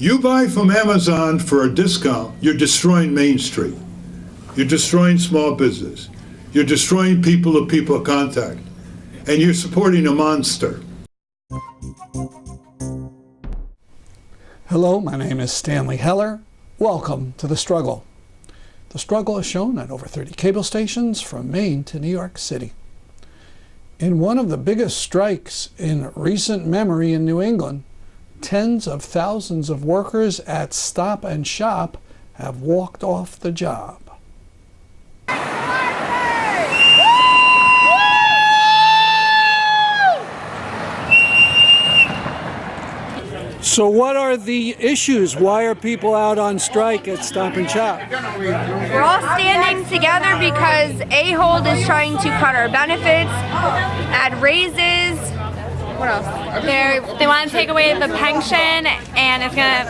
You buy from Amazon for a discount, you're destroying Main Street. You're destroying small business. You're destroying people-to-people contact. And you're supporting a monster. Hello, my name is Stanley Heller. Welcome to The Struggle. The Struggle is shown at over 30 cable stations from Maine to New York City. In one of the biggest strikes in recent memory in New England, tens of thousands of workers at Stop and Shop have walked off the job. So what are the issues? Why are people out on strike at Stop and Shop? We're all standing together because A-Hold is trying to cut our benefits, add raises. What else? They want to take away the pension, and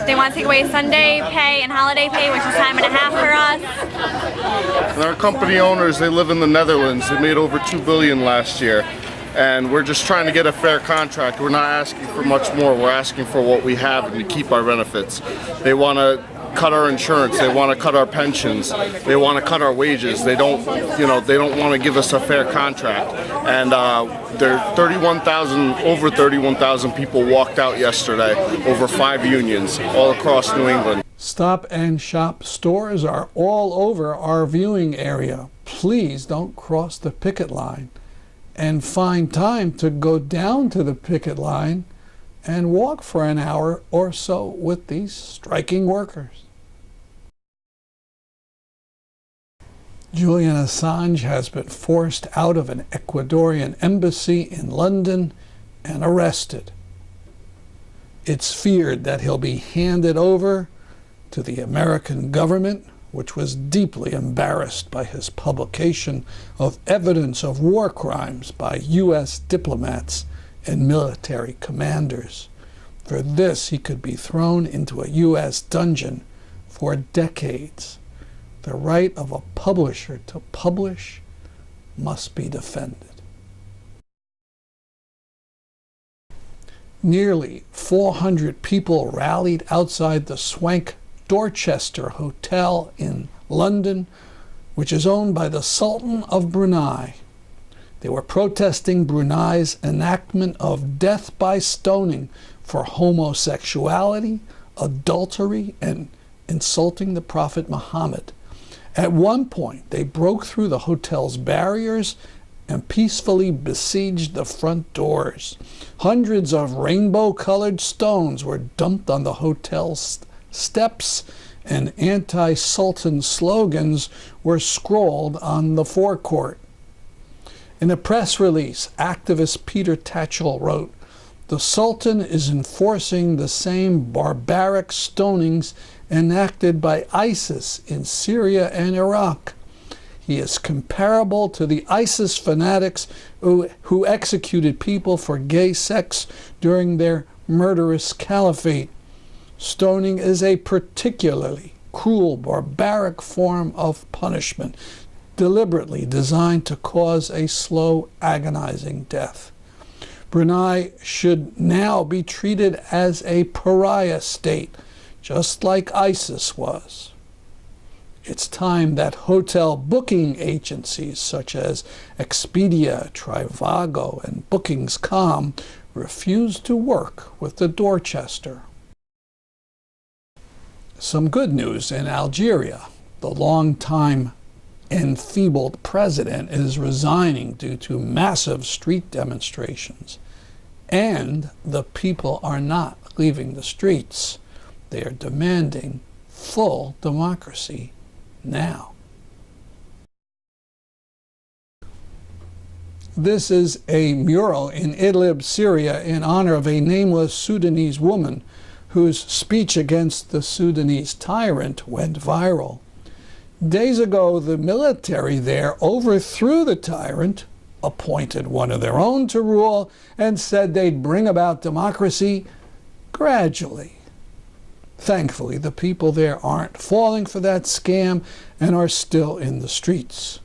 they want to take away Sunday pay and holiday pay, which is time and a half for us. And our company owners, they live in the Netherlands. They made over $2 billion last year. And we're just trying to get a fair contract. We're not asking for much more. We're asking for what we have and to keep our benefits. They want to cut our insurance. They want to cut our pensions. They want to cut our wages. They don't want to give us a fair contract. And over 31,000 people walked out yesterday over 5 unions all across New England. Stop and Shop stores are all over our viewing area. Please don't cross the picket line, and find time to go down to the picket line and walk for an hour or so with these striking workers. Julian Assange has been forced out of an Ecuadorian embassy in London and arrested. It's feared that he'll be handed over to the American government, which was deeply embarrassed by his publication of evidence of war crimes by U.S. diplomats and military commanders. For this, he could be thrown into a U.S. dungeon for decades. The right of a publisher to publish must be defended. Nearly 400 people rallied outside the Swank Dorchester Hotel in London, which is owned by the Sultan of Brunei. They were protesting Brunei's enactment of death by stoning for homosexuality, adultery, and insulting the Prophet Muhammad. At one point, they broke through the hotel's barriers and peacefully besieged the front doors. Hundreds of rainbow-colored stones were dumped on the hotel's steps, and anti-Sultan slogans were scrawled on the forecourt. In a press release, activist Peter Tatchell wrote, "The Sultan is enforcing the same barbaric stonings enacted by ISIS in Syria and Iraq. He is comparable to the ISIS fanatics who executed people for gay sex during their murderous caliphate. Stoning is a particularly cruel, barbaric form of punishment, deliberately designed to cause a slow, agonizing death. Brunei should now be treated as a pariah state, just like ISIS was. It's time that hotel booking agencies such as Expedia, Trivago, and Booking.com refuse to work with the Dorchester." Some good news in Algeria. The long-time enfeebled president is resigning due to massive street demonstrations. And the people are not leaving the streets. They are demanding full democracy now. This is a mural in Idlib, Syria, in honor of a nameless Sudanese woman whose speech against the Sudanese tyrant went viral. Days ago, the military there overthrew the tyrant, appointed one of their own to rule, and said they'd bring about democracy gradually. Thankfully, the people there aren't falling for that scam and are still in the streets.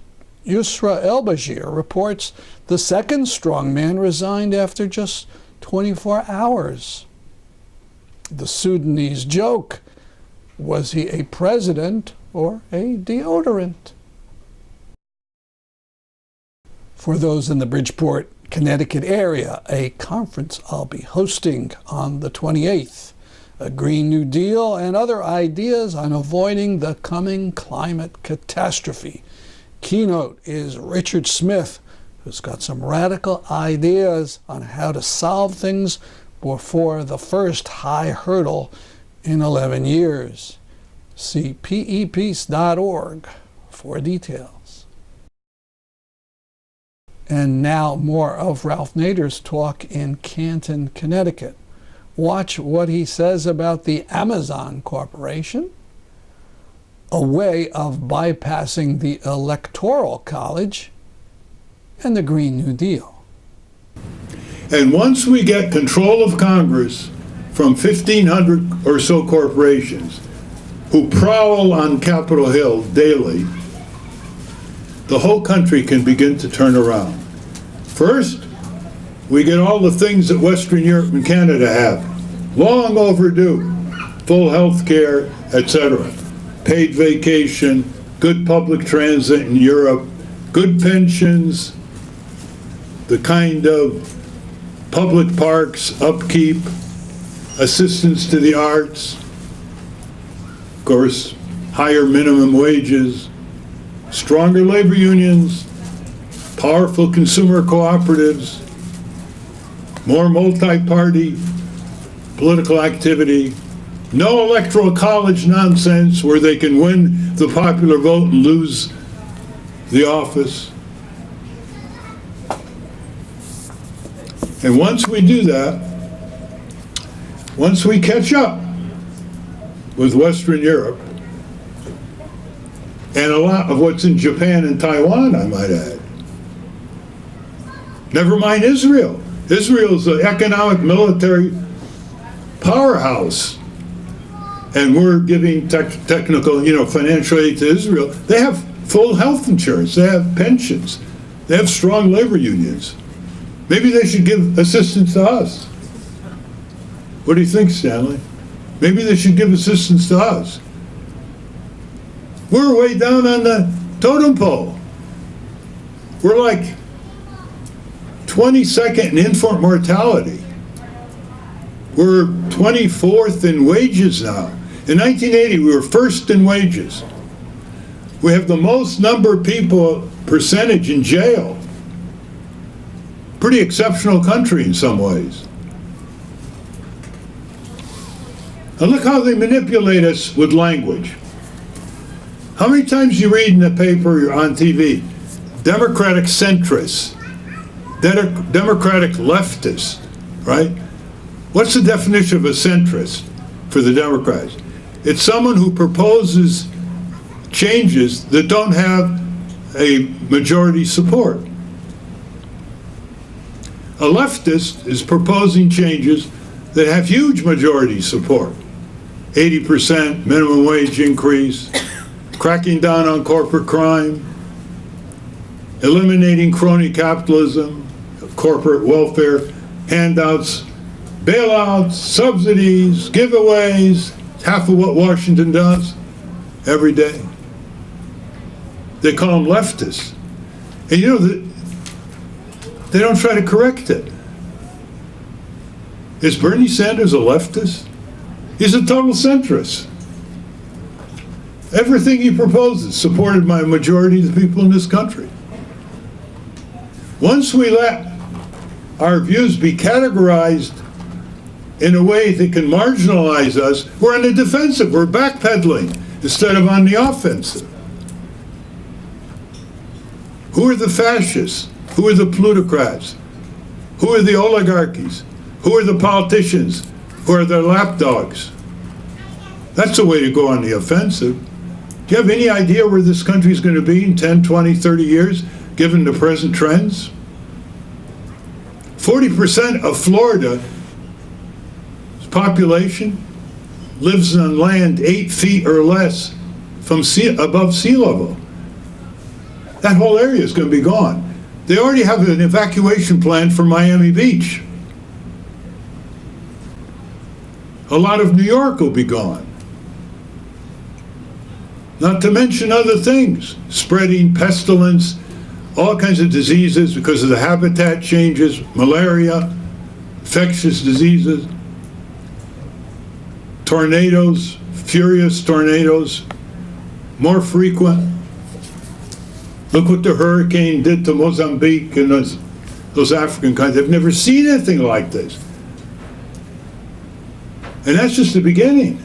Yusra El-Bashir reports the second strongman resigned after just 24 hours. The Sudanese joke: was he a president or a deodorant? For those in the Bridgeport, Connecticut area, a conference I'll be hosting on the 28th. A Green New Deal and other ideas on avoiding the coming climate catastrophe. Keynote is Richard Smith, who's got some radical ideas on how to solve things before the first high hurdle in 11 years. See pepeace.org for details. And now more of Ralph Nader's talk in Canton, Connecticut. Watch what he says about the Amazon Corporation, a way of bypassing the Electoral College, and the Green New Deal. And once we get control of Congress from 1,500 or so corporations who prowl on Capitol Hill daily, the whole country can begin to turn around. First, we get all the things that Western Europe and Canada have. Long overdue. Full health care, etc. Paid vacation, good public transit in Europe, good pensions, the kind of public parks, upkeep, assistance to the arts, of course, higher minimum wages, stronger labor unions, powerful consumer cooperatives, more multi-party political activity, no electoral college nonsense where they can win the popular vote and lose the office. And once we do that, once we catch up with Western Europe, and a lot of what's in Japan and Taiwan, I might add. Never mind Israel. Israel's an economic military powerhouse. And we're giving technical, financial aid to Israel. They have full health insurance. They have pensions. They have strong labor unions. Maybe they should give assistance to us. What do you think, Stanley? Maybe they should give assistance to us. We're way down on the totem pole. We're like 22nd in infant mortality. We're 24th in wages now. In 1980, we were first in wages. We have the most number of people percentage in jail. Pretty exceptional country in some ways. And look how they manipulate us with language. How many times you read in the paper or on TV, Democratic centrists, Democratic leftists, right? What's the definition of a centrist for the Democrats? It's someone who proposes changes that don't have a majority support. A leftist is proposing changes that have huge majority support. 80% minimum wage increase, cracking down on corporate crime, eliminating crony capitalism, corporate welfare, handouts, bailouts, subsidies, giveaways, half of what Washington does every day. They call them leftists. And they don't try to correct it. Is Bernie Sanders a leftist? He's a total centrist. Everything he proposes supported by a majority of the people in this country. Once we let our views be categorized in a way that can marginalize us, we're on the defensive, we're backpedaling instead of on the offensive. Who are the fascists? Who are the plutocrats? Who are the oligarchies? Who are the politicians? Who are their lapdogs? That's the way to go on the offensive. Do you have any idea where this country is going to be in 10, 20, 30 years, given the present trends? 40% of Florida's population lives on land 8 feet or less from above sea level. That whole area is going to be gone. They already have an evacuation plan for Miami Beach. A lot of New York will be gone. Not to mention other things, spreading pestilence, all kinds of diseases because of the habitat changes, malaria, infectious diseases, tornadoes, furious tornadoes, more frequent. Look what the hurricane did to Mozambique and those African countries. They've never seen anything like this. And that's just the beginning.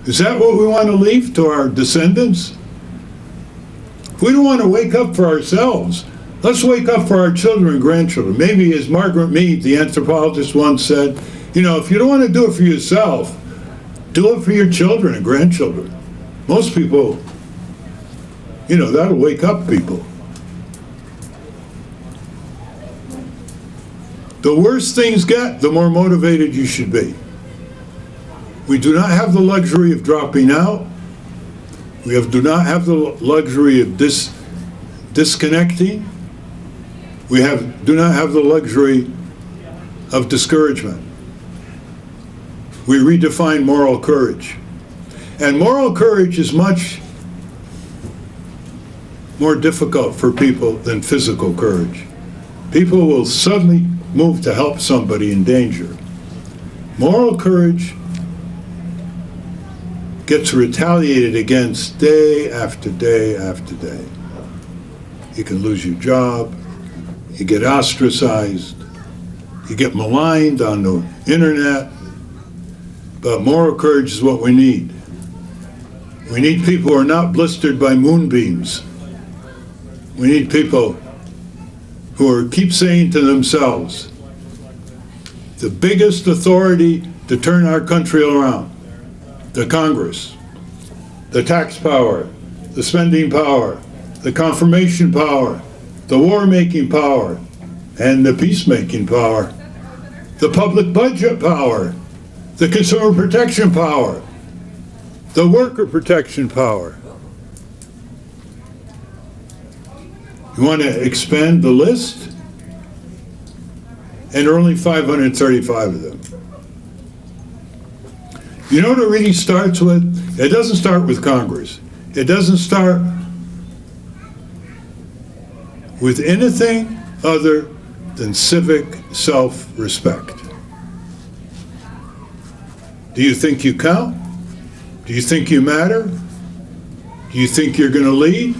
Is that what we want to leave to our descendants? If we don't want to wake up for ourselves, let's wake up for our children and grandchildren. Maybe, as Margaret Mead, the anthropologist, once said, you know, if you don't want to do it for yourself, do it for your children and grandchildren. Most people, you know, that'll wake up people. The worse things get, the more motivated you should be. We do not have the luxury of dropping out. We do not have the luxury of disconnecting. We do not have the luxury of discouragement. We redefine moral courage. And moral courage is much more difficult for people than physical courage. People will suddenly move to help somebody in danger. Moral courage gets retaliated against day after day after day. You can lose your job, you get ostracized, you get maligned on the internet, but moral courage is what we need. We need people who are not blistered by moonbeams. We need people who keep saying to themselves, the biggest authority to turn our country around, the Congress, the tax power, the spending power, the confirmation power, the war-making power, and the peacemaking power, the public budget power, the consumer protection power, the worker protection power. You want to expand the list? And there are only 535 of them. You know what it really starts with? It doesn't start with Congress. It doesn't start with anything other than civic self-respect. Do you think you count? Do you think you matter? Do you think you're going to lead?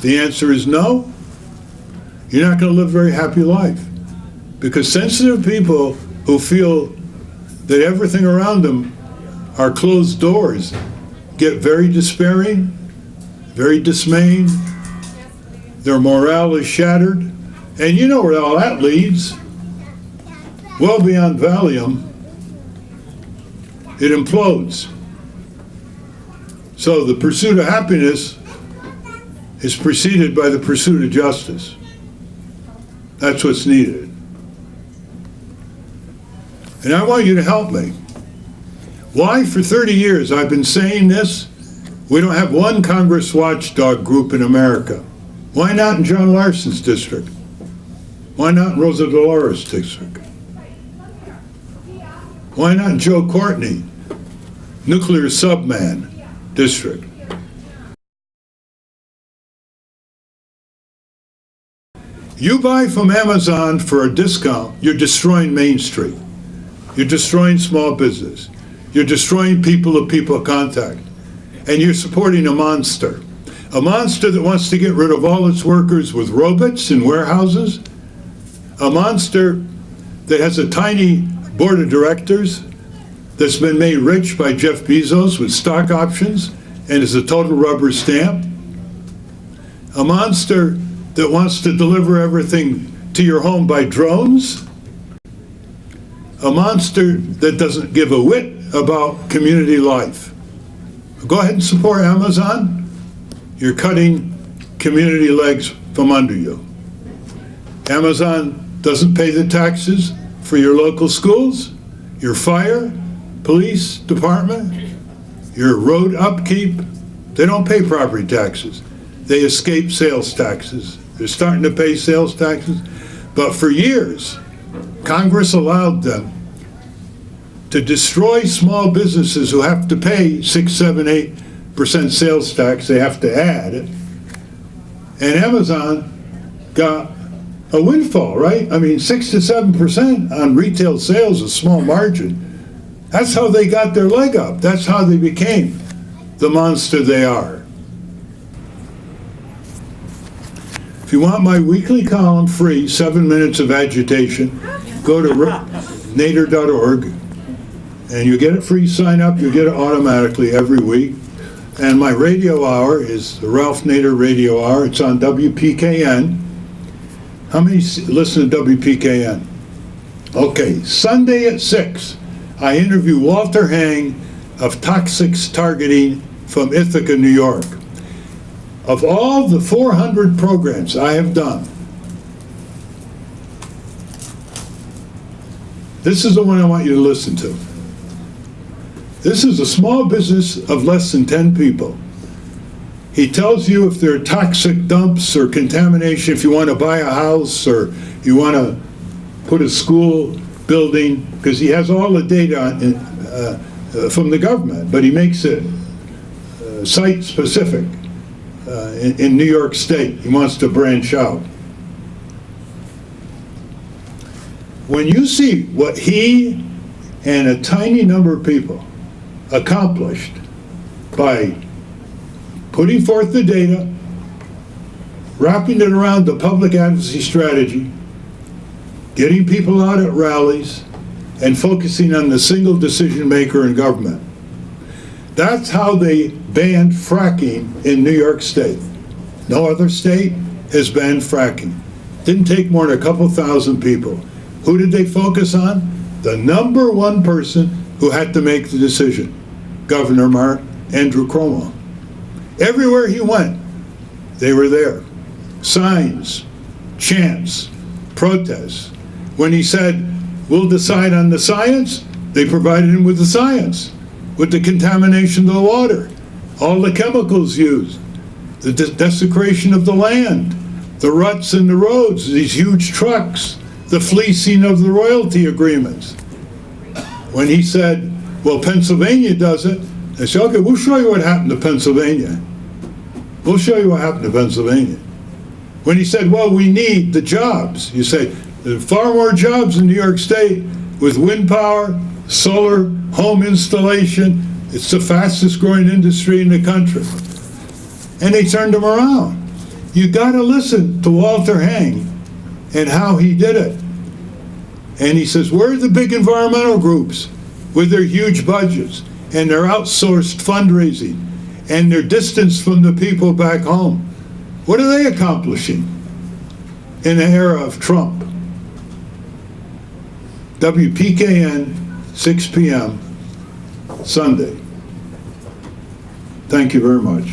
The answer is no. You're not going to live a very happy life. Because sensitive people who feel that everything around them are closed doors get very despairing, very dismayed. Their morale is shattered. And you know where all that leads. Well beyond Valium, it implodes. So the pursuit of happiness is preceded by the pursuit of justice. That's what's needed. And I want you to help me. Why, for 30 years, I've been saying this, we don't have one Congress watchdog group in America. Why not in John Larson's district? Why not in Rosa Dolores' district? Why not in Joe Courtney, nuclear subman district? You buy from Amazon for a discount, you're destroying Main Street. You're destroying small business. You're destroying people-to-people contact. And you're supporting a monster that wants to get rid of all its workers with robots in warehouses, a monster that has a tiny board of directors that's been made rich by Jeff Bezos with stock options and is a total rubber stamp, a monster that wants to deliver everything to your home by drones, a monster that doesn't give a whit about community life. Go ahead and support Amazon. You're cutting community legs from under you. Amazon doesn't pay the taxes for your local schools, your fire, police department, your road upkeep. They don't pay property taxes. They escape sales taxes. They're starting to pay sales taxes. But for years, Congress allowed them to destroy small businesses who have to pay 6, 7, 8% sales tax. They have to add it. And Amazon got a windfall, right? I mean, 6 to 7% on retail sales, a small margin. That's how they got their leg up. That's how they became the monster they are. If you want my weekly column free, 7 minutes of agitation, go to nader.org and you get it free. Sign up, you get it automatically every week. And my radio hour is the Ralph Nader Radio Hour. It's on WPKN. How many listen to WPKN? Okay, Sunday at 6, I interview Walter Hang of Toxics Targeting from Ithaca, New York. Of all the 400 programs I have done, this is the one I want you to listen to. This is a small business of less than 10 people. He tells you if there are toxic dumps or contamination, if you want to buy a house or you want to put a school building, because he has all the data from the government, but he makes it site-specific in New York State. He wants to branch out. When you see what he and a tiny number of people accomplished by putting forth the data, wrapping it around the public advocacy strategy, getting people out at rallies, and focusing on the single decision maker in government. That's how they banned fracking in New York State. No other state has banned fracking. Didn't take more than a couple thousand people. Who did they focus on? The number one person who had to make the decision, Governor Andrew Cuomo. Everywhere he went, they were there. Signs, chants, protests. When he said, we'll decide on the science, they provided him with the science, with the contamination of the water, all the chemicals used, the desecration of the land, the ruts in the roads, these huge trucks, the fleecing of the royalty agreements. When he said, well, Pennsylvania does it, they said, okay, we'll show you what happened to Pennsylvania. We'll show you what happened to Pennsylvania. When he said, well, we need the jobs, you say, there are far more jobs in New York State with wind power, solar, home installation. It's the fastest growing industry in the country. And they turned him around. You got to listen to Walter Hang and how he did it. And he says, where are the big environmental groups with their huge budgets and their outsourced fundraising and their distance from the people back home? What are they accomplishing in the era of Trump? WPKN, 6 p.m., Sunday. Thank you very much.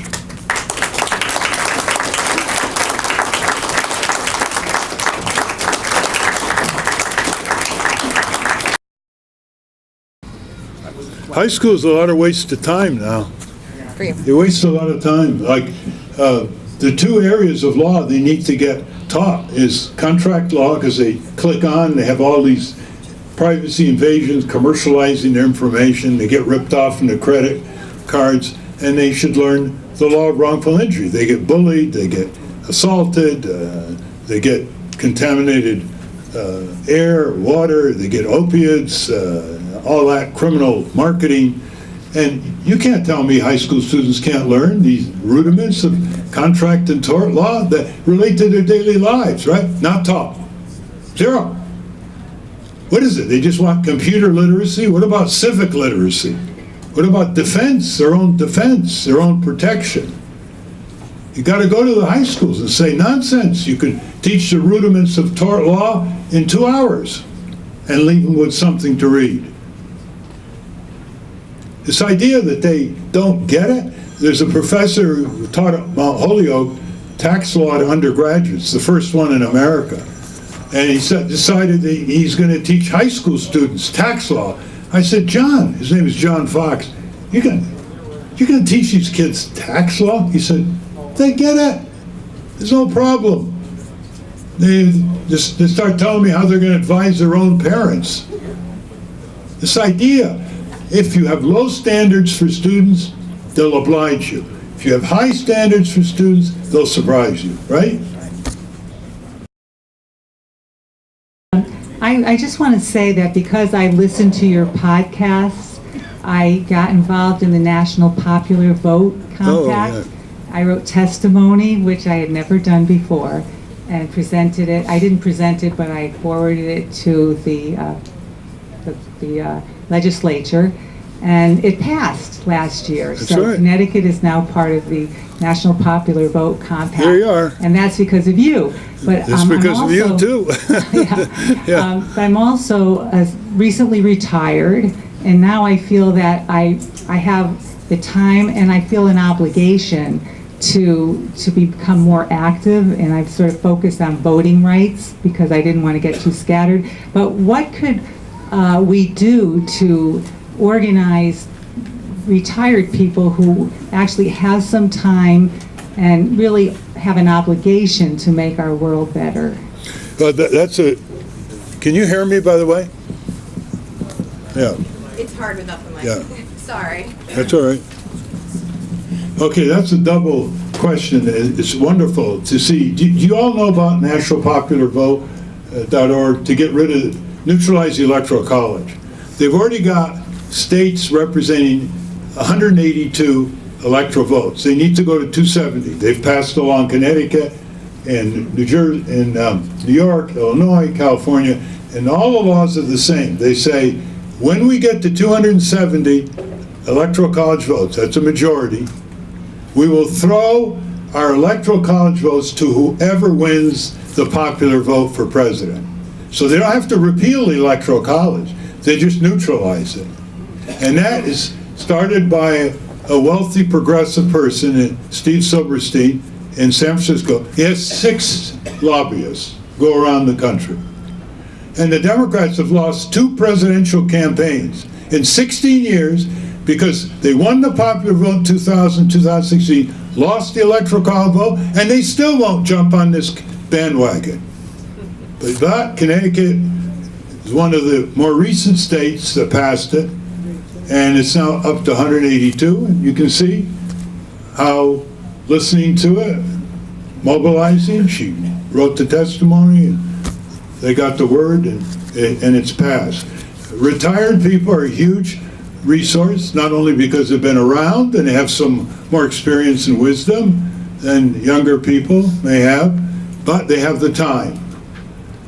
High school is a lot of waste of time now. For you. They waste a lot of time. Like the two areas of law they need to get taught is contract law, because they click on, they have all these privacy invasions, commercializing their information, they get ripped off in the credit cards, and they should learn the law of wrongful injury. They get bullied, they get assaulted, they get contaminated air, water, they get opiates, all that criminal marketing. And you can't tell me high school students can't learn these rudiments of contract and tort law that relate to their daily lives, right? Not taught. Zero. What is it? They just want computer literacy? What about civic literacy? What about defense, their own protection? You got to go to the high schools and say, nonsense. You can teach the rudiments of tort law in 2 hours and leave them with something to read. This idea that they don't get it, there's a professor who taught at Mount Holyoke tax law to undergraduates, the first one in America. And he decided that he's going to teach high school students tax law. I said, John, his name is John Fox, you're going to teach these kids tax law? He said, they get it. There's no problem. They start telling me how they're going to advise their own parents. This idea, if you have low standards for students, they'll oblige you. If you have high standards for students, they'll surprise you, right? I just want to say that because I listened to your podcasts, I got involved in the National Popular Vote Compact. Oh, yeah. I wrote testimony, which I had never done before, and presented it. I didn't present it, but I forwarded it to the legislature, and it passed last year. That's so right. Connecticut is now part of the National Popular Vote Compact. There you are. And that's because of you. But It's because of you, too. yeah. But I'm also recently retired, and now I feel that I have the time and I feel an obligation to become more active, and I've sort of focused on voting rights because I didn't want to get too scattered. But what could we do to organize retired people who actually have some time and really have an obligation to make our world better? Can you hear me, by the way? Yeah. It's hard without the mic. Yeah. Sorry. That's all right. Okay, that's a double question. It's wonderful to see. Do you all know about nationalpopularvote.org to get rid of, neutralize the Electoral College? They've already got states representing 182 electoral votes. They need to go to 270. They've passed along Connecticut and New Jersey and New York, Illinois, California, and all the laws are the same. They say when we get to 270 electoral college votes, that's a majority, we will throw our electoral college votes to whoever wins the popular vote for president. So they don't have to repeal the electoral college. They just neutralize it. And that is started by a wealthy progressive person, Steve Silberstein, in San Francisco. He has 6 lobbyists go around the country. And the Democrats have lost 2 presidential campaigns in 16 years because they won the popular vote in 2016, lost the electoral college vote, and they still won't jump on this bandwagon. But Connecticut is one of the more recent states that passed it, and it's now up to 182, and you can see how listening to it, mobilizing, she wrote the testimony, and they got the word, and it's passed. Retired people are a huge resource, not only because they've been around and they have some more experience and wisdom than younger people may have, but they have the time.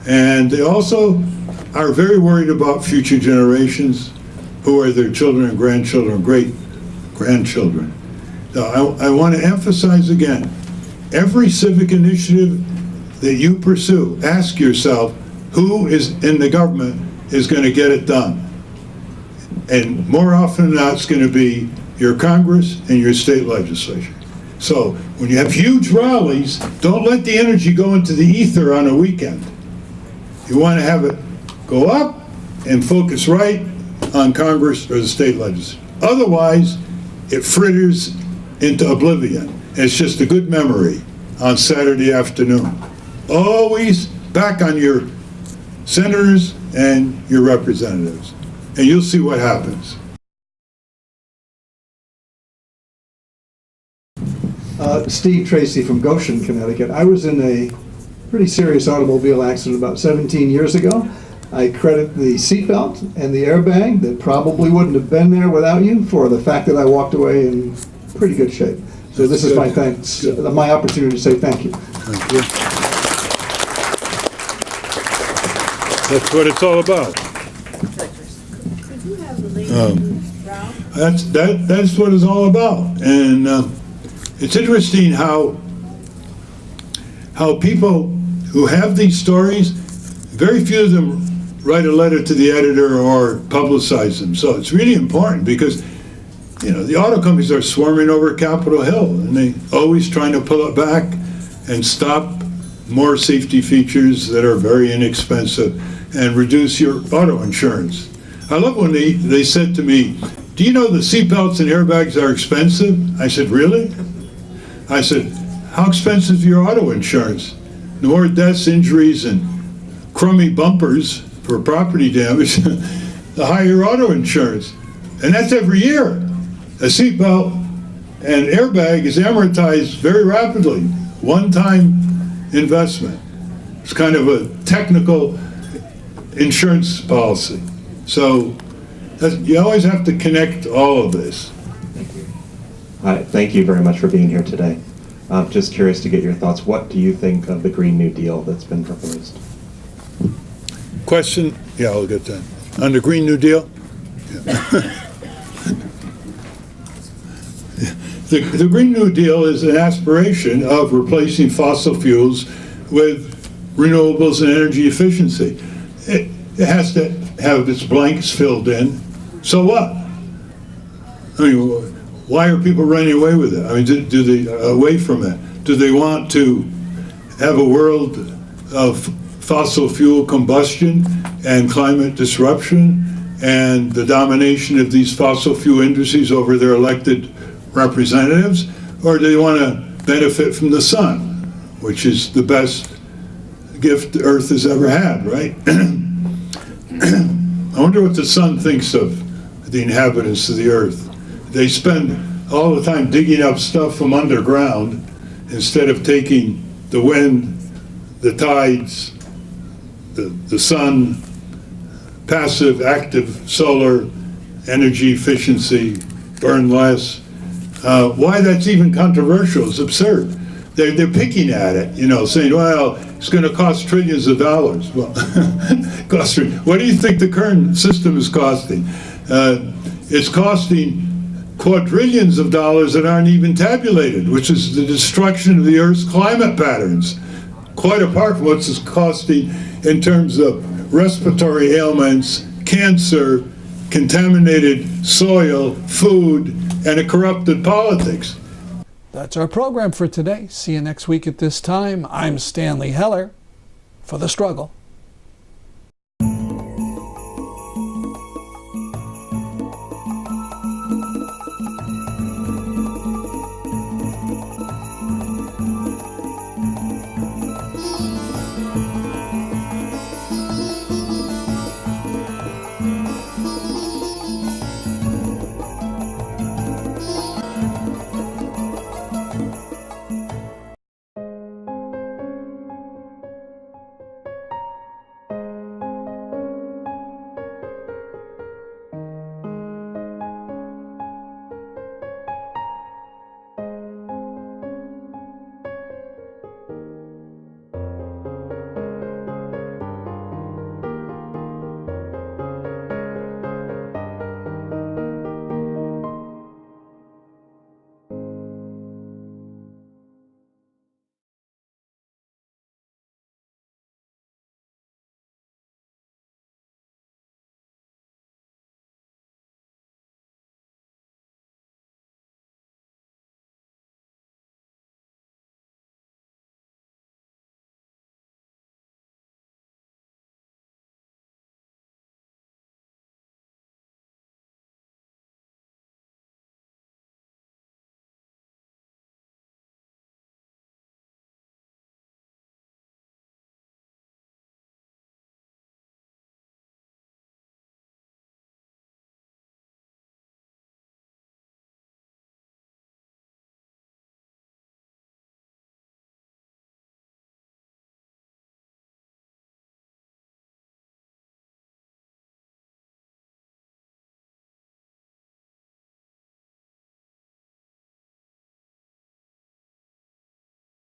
And they also are very worried about future generations, who are their children and grandchildren, great-grandchildren. Now, I want to emphasize again, every civic initiative that you pursue, ask yourself, who is in the government is going to get it done? And more often than not, it's going to be your Congress and your state legislature. So when you have huge rallies, don't let the energy go into the ether on a weekend. You want to have it go up and focus right on Congress or the state legislature. Otherwise, it fritters into oblivion. It's just a good memory on Saturday afternoon. Always back on your senators and your representatives, and you'll see what happens. Steve Tracy from Goshen, Connecticut. I was in a pretty serious automobile accident about 17 years ago. I credit the seatbelt and the airbag that probably wouldn't have been there without you for the fact that I walked away in pretty good shape. So this is my thanks, my opportunity to say thank you. Thank you. That's what it's all about. That's what it's all about. And it's interesting how people who have these stories, very few of them write a letter to the editor or publicize them. So it's really important because, you know, the auto companies are swarming over Capitol Hill, and they always trying to pull it back and stop more safety features that are very inexpensive and reduce your auto insurance. I love when they said to me, do you know the seatbelts and airbags are expensive? I said, really? I said, how expensive is your auto insurance? the more deaths, injuries, and crummy bumpers for property damage, the higher auto insurance. And that's every year. A seatbelt and airbag is amortized very rapidly. One-time investment. It's kind of a technical insurance policy. So you always have to connect all of this. Hi, thank you very much for being here today. Just curious to get your thoughts. What do you think of the Green New Deal that's been proposed? Question? Yeah, I'll get that. On the Green New Deal? Yeah. The Green New Deal is an aspiration of replacing fossil fuels with renewables and energy efficiency. It has to have its blanks filled in. So what? I mean, why are people running away with it? I mean, do they away from it? Do they want to have a world of fossil fuel combustion and climate disruption and the domination of these fossil fuel industries over their elected representatives? Or do they want to benefit from the sun, which is the best gift the Earth has ever had, right? I wonder what the sun thinks of the inhabitants of the Earth. They spend all the time digging up stuff from underground instead of taking the wind, the tides, the sun, passive, active solar, energy efficiency, burn less. Why that's even controversial is absurd. They're picking at it, you know, saying, well, it's going to cost trillions of dollars. Well, what do you think the current system is costing? It's costing quadrillions of dollars that aren't even tabulated, which is the destruction of the Earth's climate patterns, quite apart from what's costing in terms of respiratory ailments, cancer, contaminated soil, food, and a corrupted politics. That's our program for today. See you next week at this time. I'm Stanley Heller for The Struggle.